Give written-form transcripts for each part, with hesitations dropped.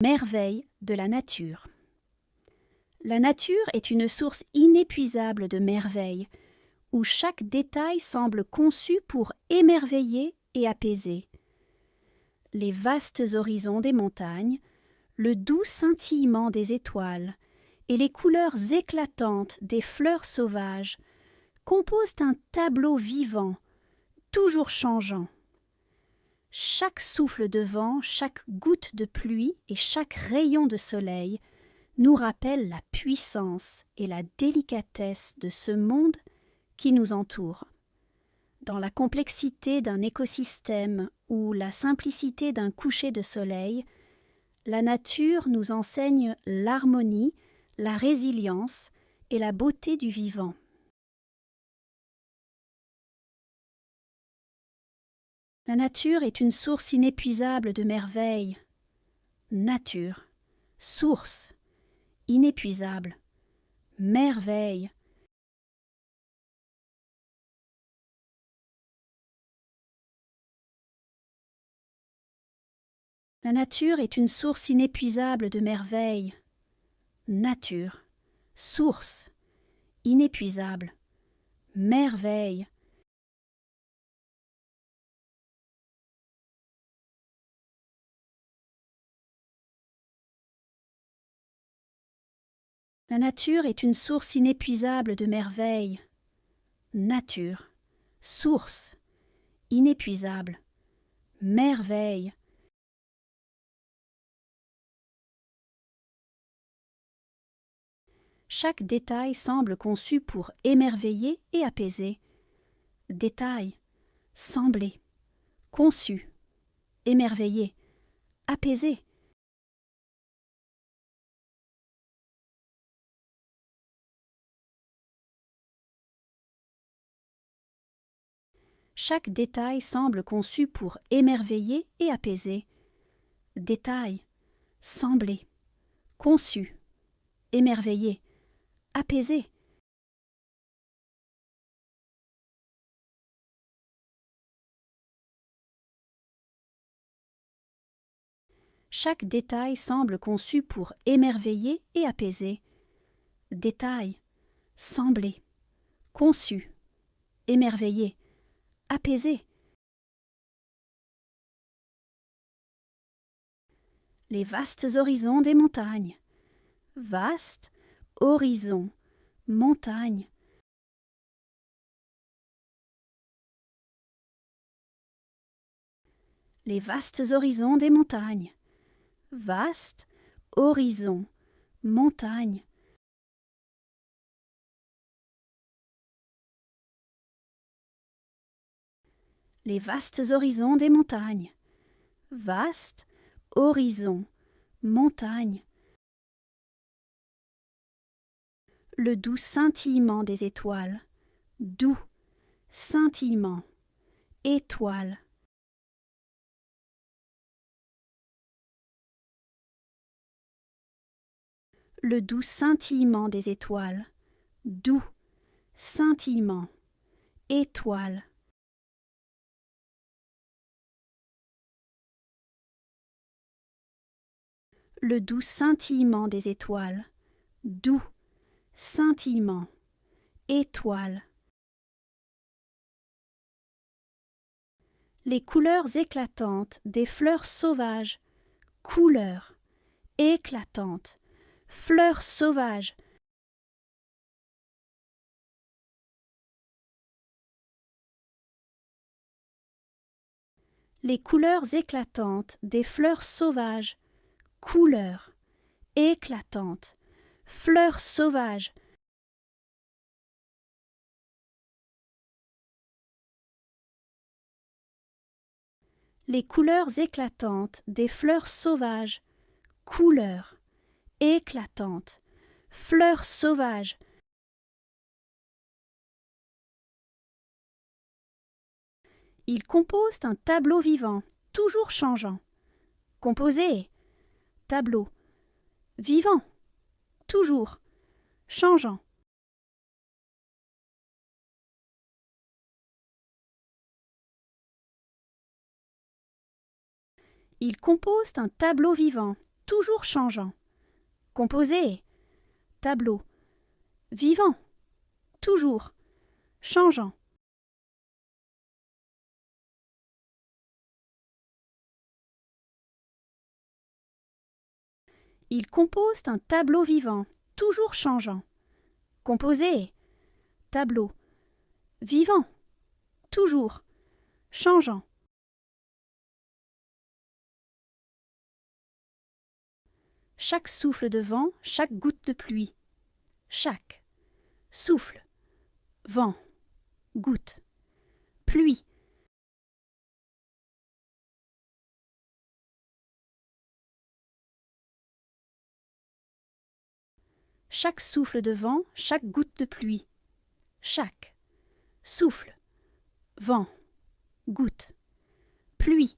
Merveille de la nature. La nature est une source inépuisable de merveilles, où chaque détail semble conçu pour émerveiller et apaiser. Les vastes horizons des montagnes, le doux scintillement des étoiles et les couleurs éclatantes des fleurs sauvages composent un tableau vivant, toujours changeant. Chaque souffle de vent, chaque goutte de pluie et chaque rayon de soleil nous rappellent la puissance et la délicatesse de ce monde qui nous entoure. Dans la complexité d'un écosystème ou la simplicité d'un coucher de soleil, la nature nous enseigne l'harmonie, la résilience et la beauté du vivant. La nature est une source inépuisable de merveilles. Nature, source, inépuisable, merveille. La nature est une source inépuisable de merveilles. Nature, source, inépuisable, merveille. La nature est une source inépuisable de merveilles. Nature, source, inépuisable, merveille. Chaque détail semble conçu pour émerveiller et apaiser. Détail, sembler, conçu, émerveiller, apaiser. Chaque détail semble conçu pour émerveiller et apaiser. Détail, sembler, conçu, émerveiller, apaiser. Chaque détail semble conçu pour émerveiller et apaiser. Détail, sembler, conçu, émerveiller, apaiser. Les vastes horizons des montagnes. Vaste, horizon, montagne. Les vastes horizons des montagnes. Vaste, horizon, montagne. Les vastes horizons des montagnes. Vaste, horizon, montagne. Le doux scintillement des étoiles. Doux, scintillement, étoile. Le doux scintillement des étoiles. Doux, scintillement, étoile. Le doux scintillement des étoiles. Doux, scintillement, étoile. Les couleurs éclatantes des fleurs sauvages. Couleurs éclatantes, fleurs sauvages. Les couleurs éclatantes des fleurs sauvages. Couleurs éclatantes, fleurs sauvages. Les couleurs éclatantes des fleurs sauvages. Couleurs éclatantes, fleurs sauvages. Ils composent un tableau vivant, toujours changeant. Composé, tableau, vivant, toujours, changeant. Ils composent un tableau vivant, toujours changeant. Composé, tableau. Vivant, toujours, changeant. Ils composent un tableau vivant, toujours changeant. Composé, tableau. Vivant, toujours, changeant. Chaque souffle de vent, chaque goutte de pluie. Chaque souffle, vent, goutte, pluie. Chaque souffle de vent, chaque goutte de pluie. Chaque souffle, vent, goutte, pluie.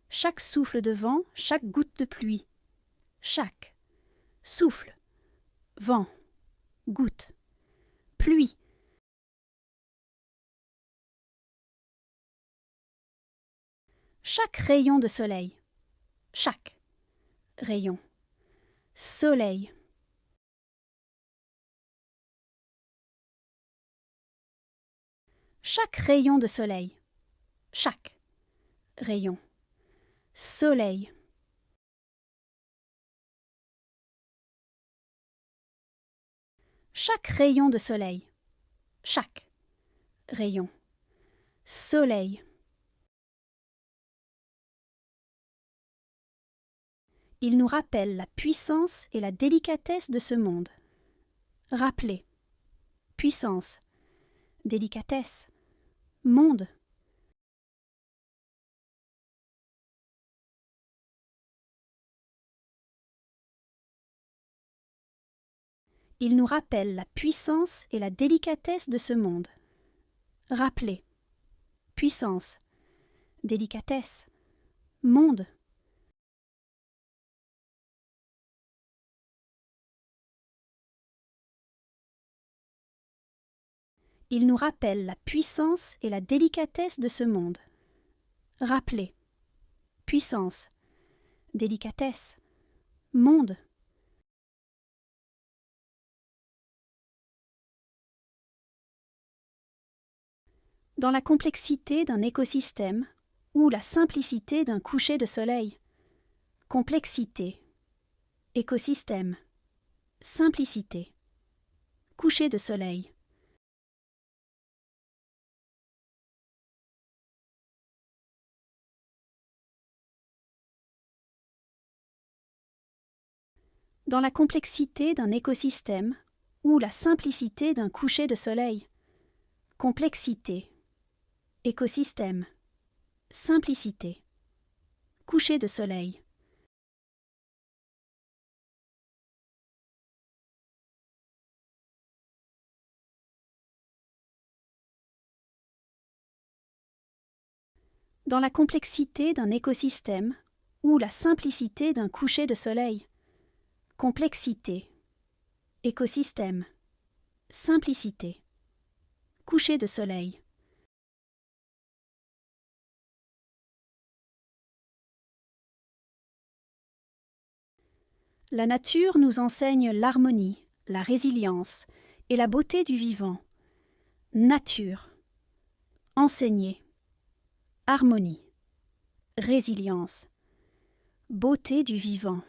Chaque souffle de vent, chaque goutte de pluie. Chaque souffle, vent, goutte, pluie. Chaque rayon de soleil. Chaque rayon. Soleil. Chaque rayon de soleil. Chaque rayon. Soleil. Chaque rayon de soleil. Chaque rayon. Soleil. Il nous rappelle la puissance et la délicatesse de ce monde. Rappeler. Puissance. Délicatesse. Monde. Il nous rappelle la puissance et la délicatesse de ce monde. Rappeler. Puissance. Délicatesse. Monde. Il nous rappelle la puissance et la délicatesse de ce monde. Rappeler. Puissance. Délicatesse. Monde. Dans la complexité d'un écosystème ou la simplicité d'un coucher de soleil. Complexité. Écosystème. Simplicité. Coucher de soleil. Dans la complexité d'un écosystème ou la simplicité d'un coucher de soleil. Complexité. Écosystème. Simplicité. Coucher de soleil. Dans la complexité d'un écosystème ou la simplicité d'un coucher de soleil. Complexité. Écosystème. Simplicité. Coucher de soleil. La nature nous enseigne l'harmonie, la résilience et la beauté du vivant. Nature. Enseigner. Harmonie. Résilience. Beauté du vivant.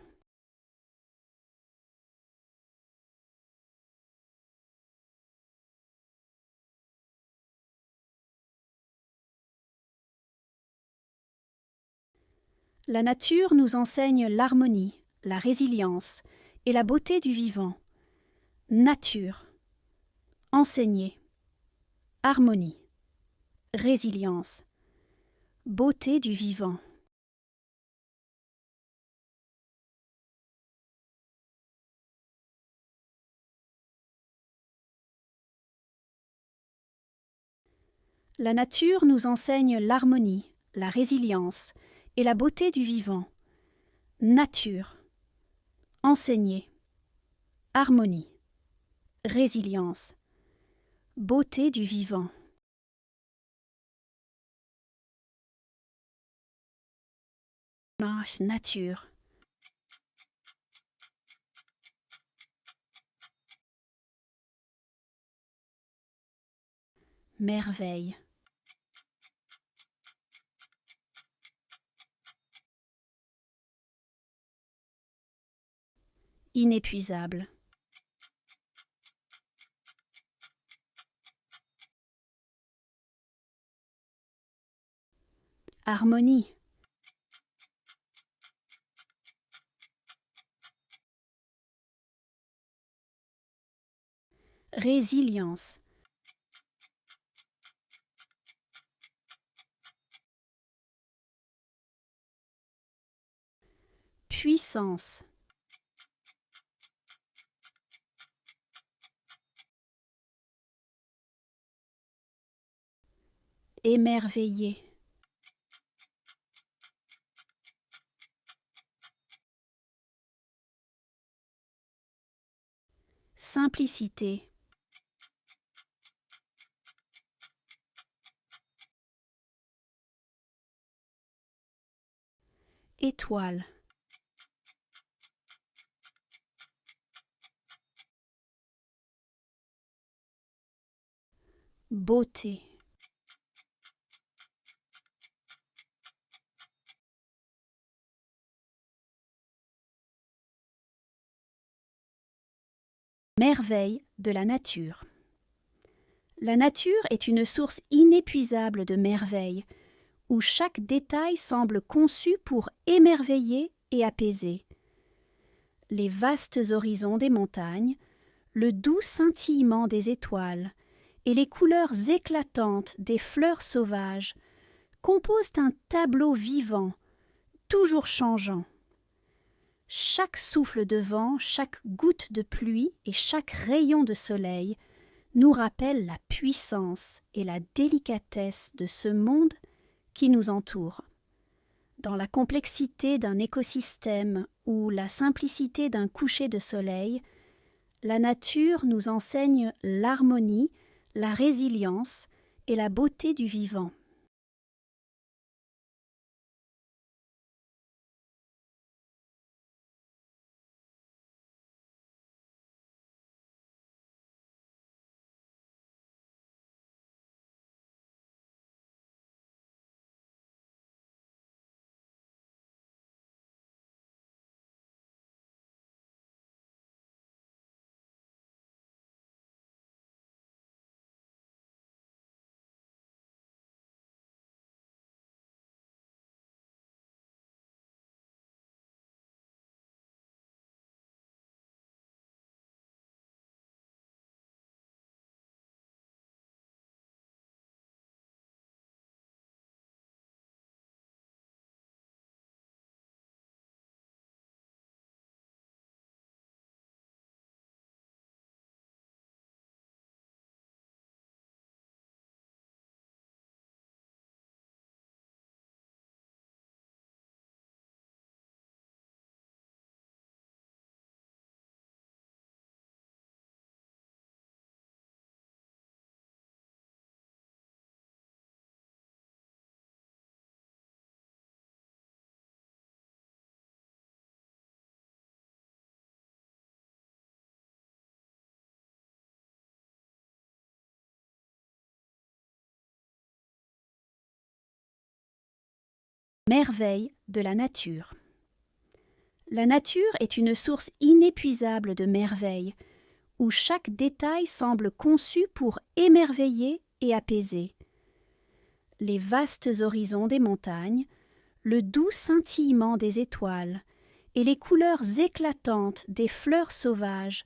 La nature nous enseigne l'harmonie, la résilience et la beauté du vivant. Nature. Enseigner. Harmonie. Résilience. Beauté du vivant. La nature nous enseigne l'harmonie, la résilience et la beauté du vivant. Nature. Enseigner. Harmonie. Résilience. Beauté du vivant. Nature. Merveille. Inépuisable. Harmonie. Résilience. Puissance. Émerveillé. Simplicité. Étoile. Beauté. Merveille de la nature. La nature est une source inépuisable de merveilles, où chaque détail semble conçu pour émerveiller et apaiser. Les vastes horizons des montagnes, le doux scintillement des étoiles et les couleurs éclatantes des fleurs sauvages composent un tableau vivant, toujours changeant. Chaque souffle de vent, chaque goutte de pluie et chaque rayon de soleil nous rappellent la puissance et la délicatesse de ce monde qui nous entoure. Dans la complexité d'un écosystème ou la simplicité d'un coucher de soleil, la nature nous enseigne l'harmonie, la résilience et la beauté du vivant. Merveille de la nature. La nature est une source inépuisable de merveilles, où chaque détail semble conçu pour émerveiller et apaiser. Les vastes horizons des montagnes, le doux scintillement des étoiles et les couleurs éclatantes des fleurs sauvages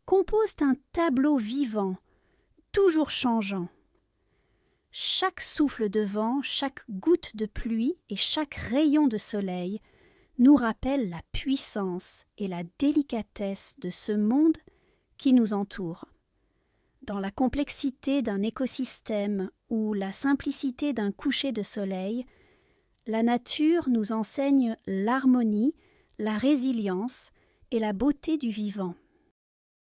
composent un tableau vivant, toujours changeant. Chaque souffle de vent, chaque goutte de pluie et chaque rayon de soleil nous rappellent la puissance et la délicatesse de ce monde qui nous entoure. Dans la complexité d'un écosystème ou la simplicité d'un coucher de soleil, la nature nous enseigne l'harmonie, la résilience et la beauté du vivant.